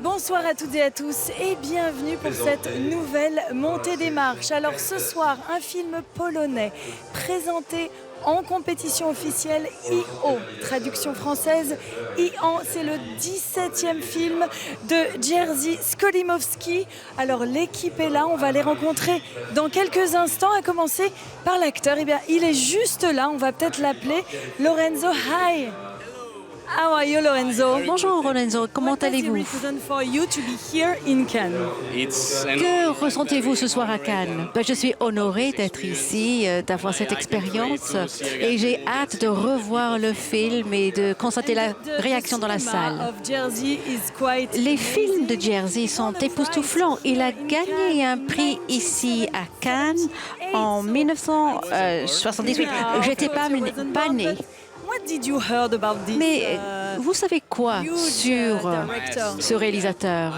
Bonsoir à toutes et à tous et bienvenue pour cette nouvelle montée des marches. Alors ce soir, un film polonais présenté en compétition officielle IO, traduction française IAN, c'est le 17e film de Jerzy Skolimowski. Alors l'équipe est là, on va les rencontrer dans quelques instants, à commencer par l'acteur. Eh bien, il est juste là, on va peut-être l'appeler Lorenzo. Hi. How are you, Lorenzo? Bonjour Lorenzo, comment allez-vous? Que ressentez-vous ce soir à Cannes? Je suis honorée d'être ici, d'avoir cette expérience et j'ai hâte de revoir le film et de constater la réaction dans la salle. Les films de Jerzy sont époustouflants. Il a gagné un prix ici à Cannes en 1978. J'étais pas née. Mais vous savez quoi sur ce réalisateur?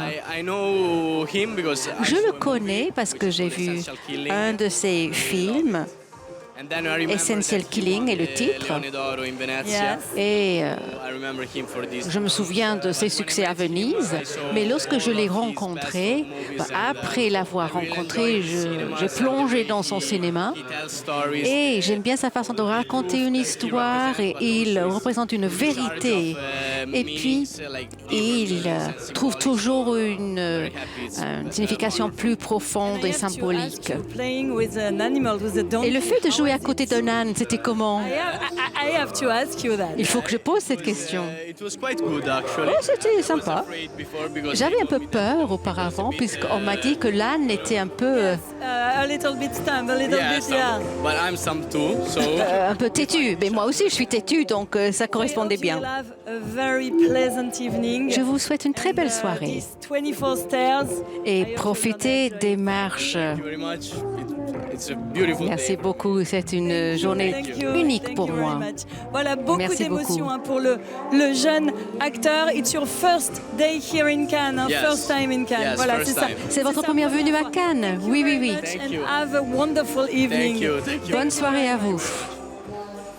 Je le connais parce que j'ai vu un de ses films, Essential Killing est le titre, et je me souviens de ses succès à Venise, mais lorsque je l'ai rencontré, après l'avoir rencontré, j'ai plongé dans son cinéma et j'aime bien sa façon de raconter une histoire et il représente une vérité et puis il trouve toujours une signification plus profonde et symbolique. Et le fait de jouer à côté d'un âne, c'était comment? Il faut que je pose cette question. Oh, c'était sympa. J'avais un peu peur auparavant, puisqu'on m'a dit que l'âne était un peu... un peu têtu. Mais moi aussi, je suis têtu, donc ça correspondait bien. Je vous souhaite une très belle soirée et profitez des marches. Merci beaucoup, c'est une journée unique pour moi. Voilà, beaucoup d'émotions pour le jeune acteur. It's your first day here in Cannes, first time in Cannes. Voilà, c'est ça. C'est votre première venue à Cannes? Oui, oui, oui. And have a wonderful evening. Bonne soirée à vous.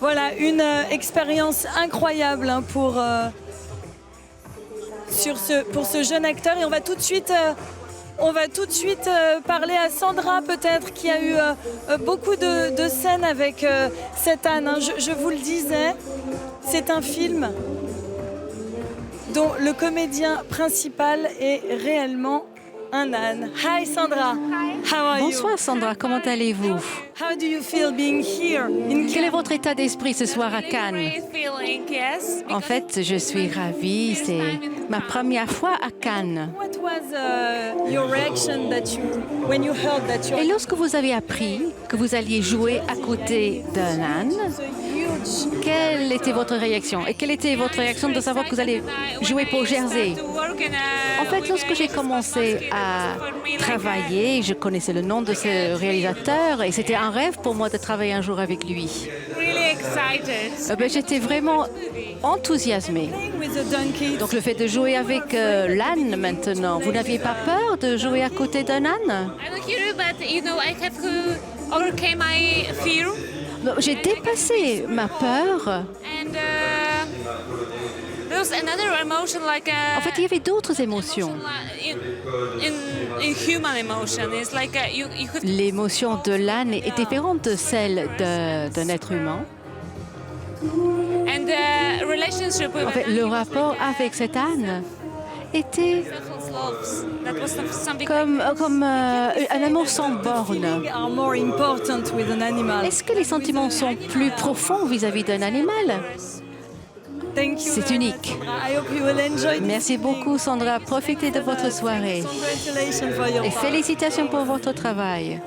Voilà, une expérience incroyable pour ce jeune acteur. Et on va tout de suite... parler à Sandra, peut-être, qui a eu beaucoup de scènes avec cette âne. Je vous le disais, c'est un film dont le comédien principal est réellement un âne. Hi Sandra. How are you? Bonsoir Sandra, comment allez-vous? How do you feel being here in Quel est votre état d'esprit ce soir à Cannes? En fait, je suis ravie, c'est ma première fois à Cannes. What was your reaction when you heard that Et lorsque vous avez appris que vous alliez jouer à côté d'un âne, quelle était votre réaction? Et quelle était votre réaction de savoir que vous allez jouer pour Jerzy? En fait, lorsque j'ai commencé à travailler, je connaissais le nom de ce réalisateur et c'était un rêve pour moi de travailler un jour avec lui. J'étais vraiment enthousiasmée. Donc le fait de jouer avec l'âne maintenant, vous n'aviez pas peur de jouer à côté d'un âne? J'ai dépassé ma peur. En fait, il y avait d'autres émotions. L'émotion de l'âne est différente de celle d'un être humain. En fait, le rapport avec cet âne était comme un amour sans borne. Est-ce que les sentiments sont plus profonds vis-à-vis d'un animal? C'est unique. Merci beaucoup Sandra. Profitez de votre soirée. Et félicitations pour votre travail.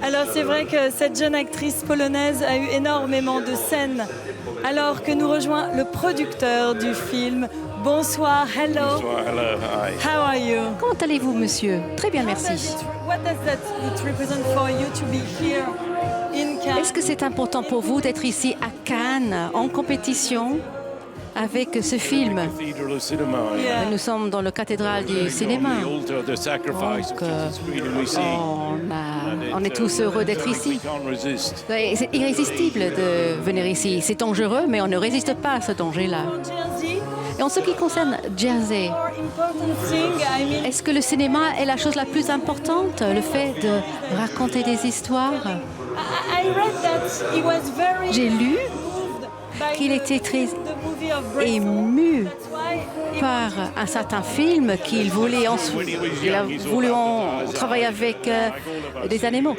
Alors c'est vrai que cette jeune actrice polonaise a eu énormément de scènes alors que nous rejoint le producteur du film. Bonsoir, hello. Bonsoir, hello, hi. How are you? Comment allez-vous, monsieur? Très bien, merci. What does that represent for you to be here in Cannes? Est-ce que c'est important pour vous d'être ici à Cannes, en compétition, avec ce film? Nous sommes dans la cathédrale du cinéma. Donc, on est tous heureux d'être ici. C'est irrésistible de venir ici. C'est dangereux, mais on ne résiste pas à ce danger-là. Et en ce qui concerne Jersey, est-ce que le cinéma est la chose la plus importante, le fait de raconter des histoires? J'ai lu qu'il était très ému par un certain film qu'il voulait il a voulu travailler avec des animaux.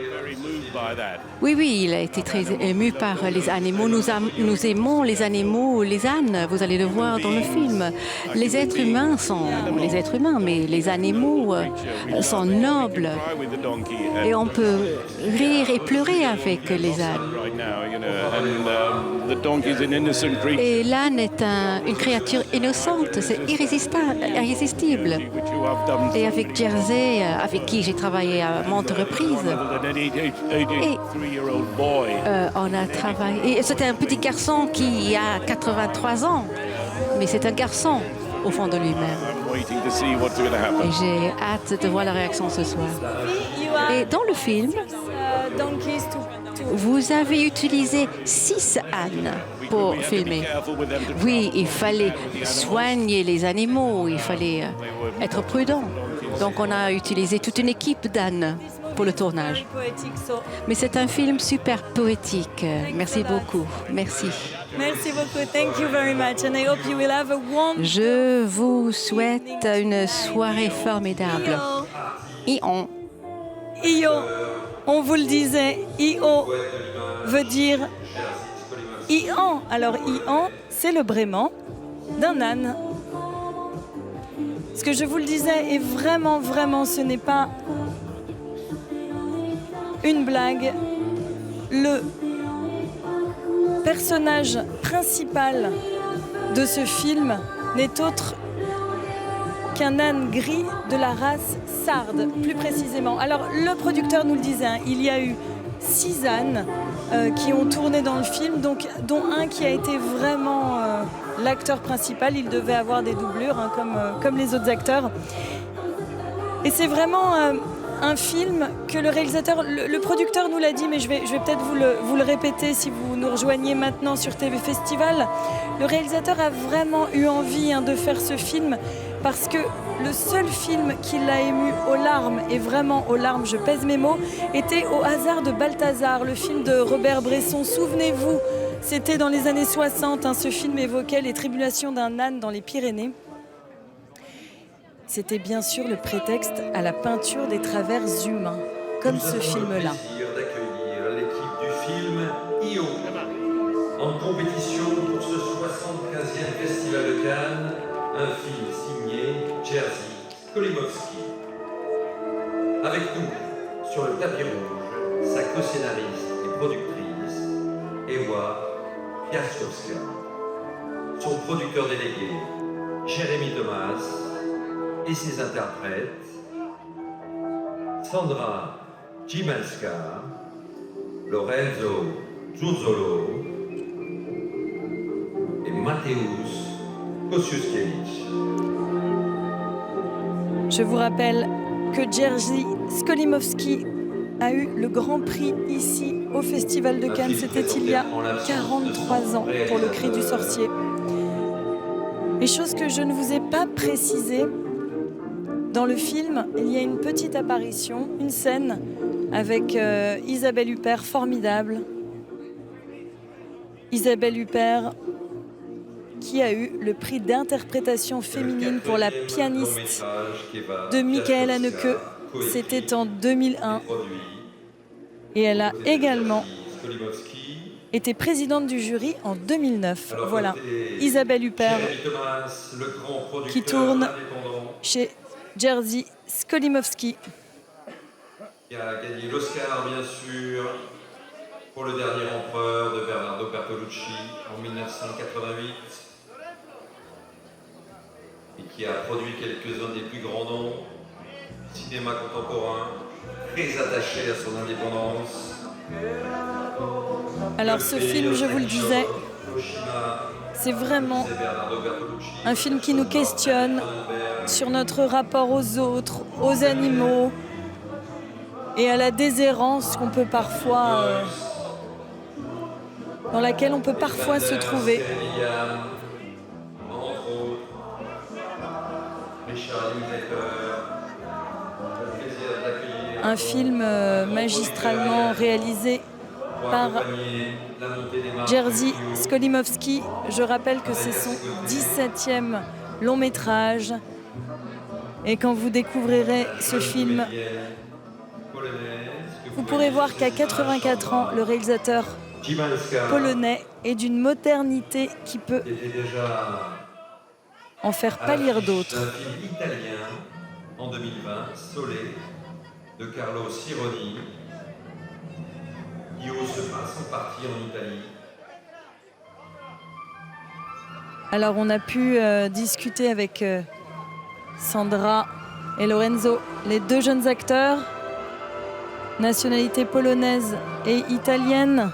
Oui, il a été très ému par les animaux. Nous aimons les animaux, les ânes, vous allez le voir dans le film. Les êtres humains sont les êtres humains, mais les animaux sont nobles. Et on peut rire et pleurer avec les ânes. Et l'âne est une créature innocente, c'est irrésistible. Et avec Jersey, avec qui j'ai travaillé à maintes reprises, et on a travaillé. Et c'était un petit garçon qui a 83 ans, mais c'est un garçon au fond de lui-même. Et j'ai hâte de voir la réaction ce soir. Et dans le film, vous avez utilisé 6 ânes pour filmer. Oui, il fallait soigner les animaux, il fallait être prudent. Donc on a utilisé toute une équipe d'ânes pour le tournage. Mais c'est un film super poétique. Merci beaucoup. Merci. Merci beaucoup. Thank you very much. And I hope you will have a warm... Je vous souhaite une soirée formidable. Ion. Io, on vous le disait, Io veut dire Ian. Alors Ian, c'est le braiement d'un âne. Ce que je vous le disais, et vraiment, ce n'est pas une blague. Le personnage principal de ce film n'est autre qu'un âne gris de la race sarde, plus précisément. Alors, le producteur nous le disait, hein, il y a eu 6 ânes qui ont tourné dans le film, donc, dont un qui a été vraiment l'acteur principal. Il devait avoir des doublures, hein, comme les autres acteurs. Et c'est vraiment un film que le réalisateur, le producteur nous l'a dit, mais je vais peut-être vous le répéter si vous nous rejoignez maintenant sur TV Festival. Le réalisateur a vraiment eu envie, hein, de faire ce film parce que le seul film qui l'a ému aux larmes, et vraiment aux larmes, je pèse mes mots, était Au hasard de Balthazar, le film de Robert Bresson. Souvenez-vous, c'était dans les années 60, hein, ce film évoquait les tribulations d'un âne dans les Pyrénées. C'était bien sûr le prétexte à la peinture des travers humains, comme ce film-là. Nous avons le plaisir d'accueillir l'équipe du film Io, en compétition pour ce 75e Festival de Cannes, un film signé Jerzy Skolimowski. Avec nous, sur le tapis rouge, sa co-scénariste et productrice, Ewa Piastowska, son producteur délégué, Jérémy Thomas, et ses interprètes, Sandra Gimalska, Lorenzo Zuzzolo et Mateusz Kosciuszkiewicz. Je vous rappelle que Jerzy Skolimowski a eu le Grand Prix ici au Festival de Cannes. C'était il y a 43 ans pour Le Cri du Sorcier. Et chose que je ne vous ai pas précisée, dans le film, il y a une petite apparition, une scène avec Isabelle Huppert, formidable. Isabelle Huppert, qui a eu le prix d'interprétation féminine pour la pianiste de Michael Haneke. C'était en 2001. Et elle a également été présidente du jury en 2009. Voilà, Isabelle Huppert, qui tourne chez Jerzy Skolimowski. Qui a gagné l'Oscar, bien sûr, pour Le Dernier Empereur de Bernardo Bertolucci en 1988, et qui a produit quelques-uns des plus grands noms du cinéma contemporain, très attaché à son indépendance. Alors ce film, je vous le disais, c'est vraiment un film qui nous questionne sur notre rapport aux autres, aux animaux et à la déshérence qu'on peut parfois, dans laquelle on peut parfois se trouver. entre autres, Richard Linklater. Le plaisir d'accueillir Un film magistralement réalisé par Jerzy Skolimowski. Je rappelle que c'est son 17e long métrage. Et quand vous découvrirez ce film, vous pourrez voir qu'à 84 ans, le réalisateur polonais est d'une modernité qui peut en faire pâlir d'autres. Un film italien en 2020, Sole, de Carlo Sironi. Io se passe en partie en Italie. Alors on a pu discuter avec Sandra et Lorenzo, les deux jeunes acteurs, nationalité polonaise et italienne.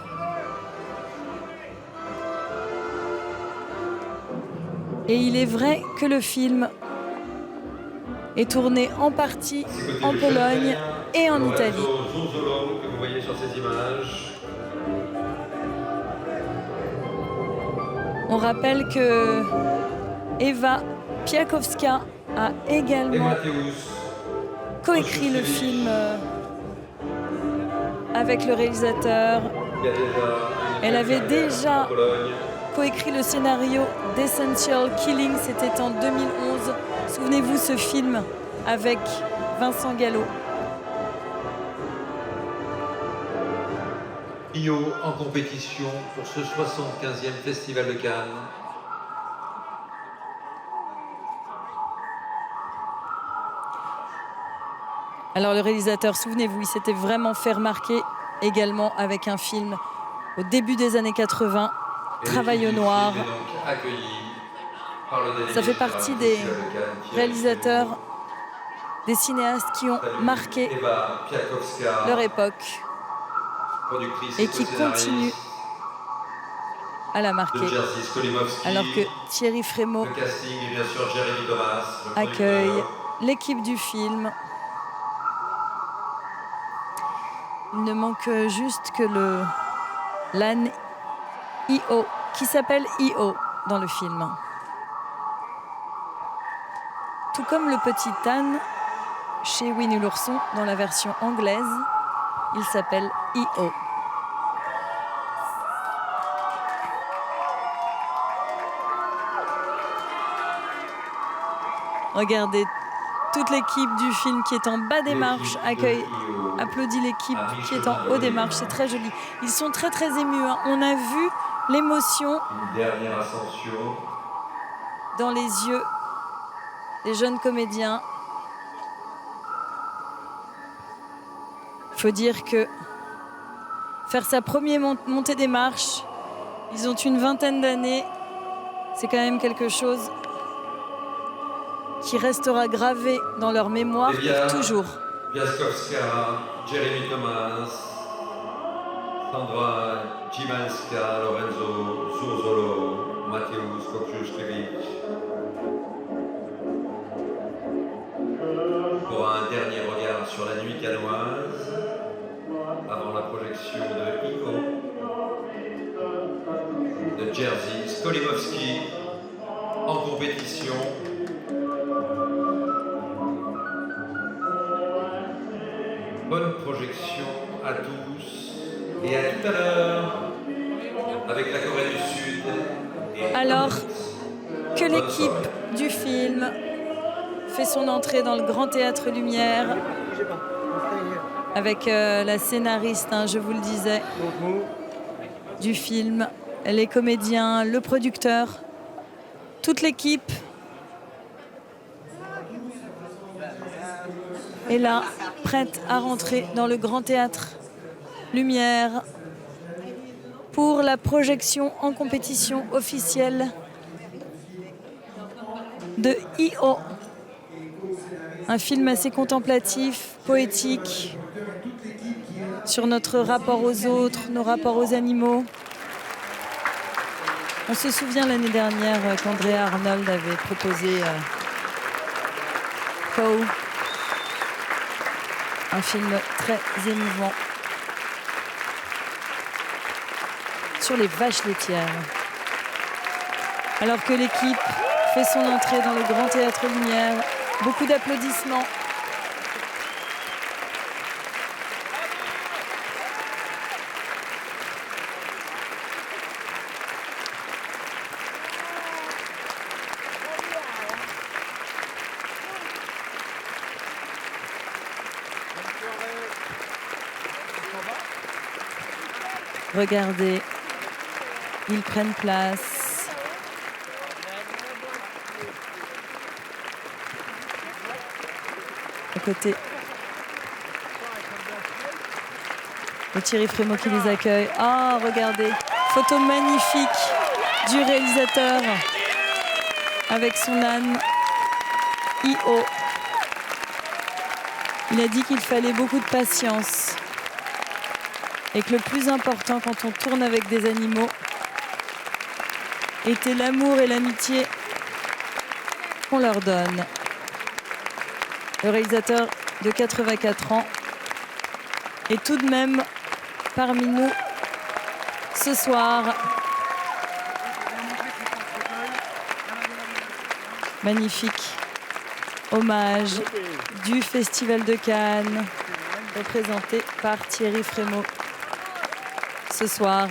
Et il est vrai que le film est tourné en partie en Pologne et en Italie. Zurzolo, que vous voyez sur ces images. On rappelle que Ewa Piakowska a Et également Mateusz coécrit le film avec le réalisateur. Il y a déjà Elle avait en déjà Pologne. coécrit le scénario d'Essential Killing, c'était en 2011. Souvenez-vous ce film avec Vincent Gallo. Io en compétition pour ce 75e Festival de Cannes. Alors le réalisateur, souvenez-vous, il s'était vraiment fait remarquer également avec un film au début des années 80, Travail au noir. Ça fait partie des réalisateurs, des cinéastes qui ont marqué leur époque et qui continuent à la marquer. Alors que Thierry Frémaux accueille l'équipe du film. Il ne manque juste que l'âne I.O. qui s'appelle I.O. dans le film. Tout comme le petit âne chez Winnie l'ourson dans la version anglaise, il s'appelle I.O. Regardez, toute l'équipe du film qui est en bas des marches accueille, applaudit l'équipe qui est en haut des marches. C'est très joli. Ils sont très très émus. Hein. On a vu l'émotion dans les yeux des jeunes comédiens. Il faut dire que faire sa première montée des marches, ils ont une vingtaine d'années, c'est quand même quelque chose qui restera gravé dans leur mémoire pour toujours. Piaskowska, Jeremy Thomas, Sandra Cimalska, Lorenzo Zurzolo, Mateusz Koksiuszkiewicz. Pour un dernier regard sur la nuit cannoise, avant la projection de I.O. de Jerzy Skolimowski en compétition. Bonne projection à tous et à tout à l'heure avec la Corée du Sud. Alors que l'équipe du film fait son entrée dans le Grand Théâtre Lumière avec la scénariste, hein, je vous le disais, du film, les comédiens, le producteur, toute l'équipe est là, prête à rentrer dans le Grand Théâtre Lumière pour la projection en compétition officielle de I.O. Un film assez contemplatif, poétique, sur notre rapport aux autres, nos rapports aux animaux. On se souvient l'année dernière qu'Andrea Arnold avait proposé Cow, un film très émouvant sur les vaches laitières. Alors que l'équipe fait son entrée dans le Grand Théâtre Lumière. Beaucoup d'applaudissements. Regardez, ils prennent place. À côté de Thierry Frémaux qui les accueille. Ah, regardez, photo magnifique du réalisateur avec son âne I.O. Il a dit qu'il fallait beaucoup de patience et que le plus important quand on tourne avec des animaux était l'amour et l'amitié qu'on leur donne. Le réalisateur de 84 ans est tout de même parmi nous ce soir. Magnifique hommage du Festival de Cannes, représenté par Thierry Frémaux ce soir.